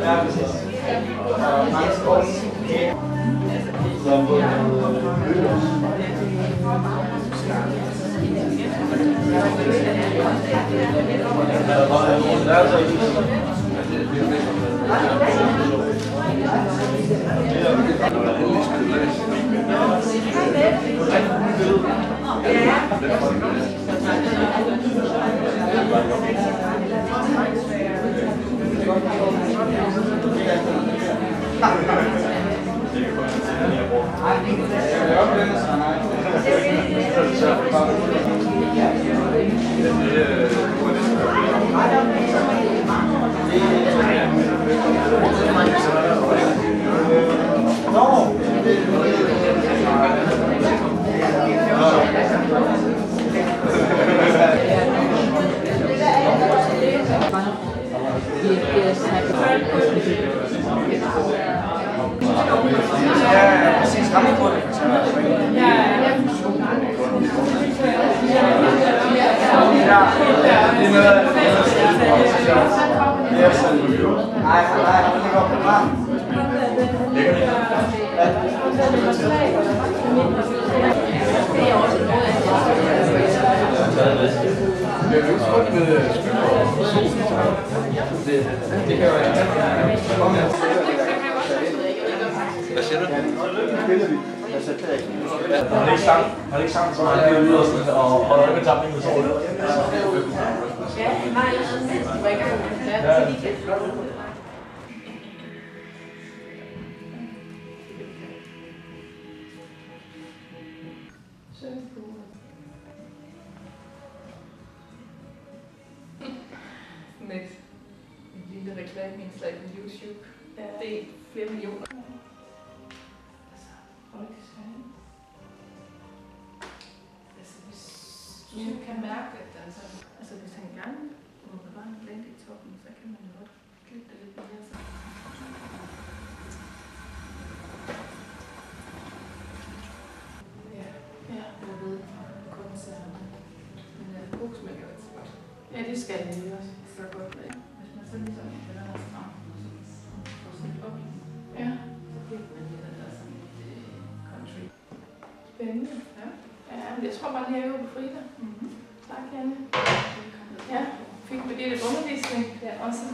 Ja, precies. Rammer på det. Hvad siger du? Han er ikke sang, så han er ude og holder øje med tapningen, så det. Ja, nej, det var ikke med et lille reklameindslag på YouTube. Ja. Det er flere millioner. Altså, altså, hvis du kan mærke, at den sådan, altså hvis han gerne må bevare en blend i toppen, så kan man jo godt klippe det lidt mere så. Ja, jeg ved kun så men god smag er også godt. Ja, det skal jeg jo også så godt med. Hvis man så ligesom finder noget frem, og så op, ja, så bliver man lidt af der sådan lidt country. Spændende. Ja. Ja, men jeg tror bare lige, at jeg er på Frida. Tak, Janne. Ja, fik med det lidt undervisning også.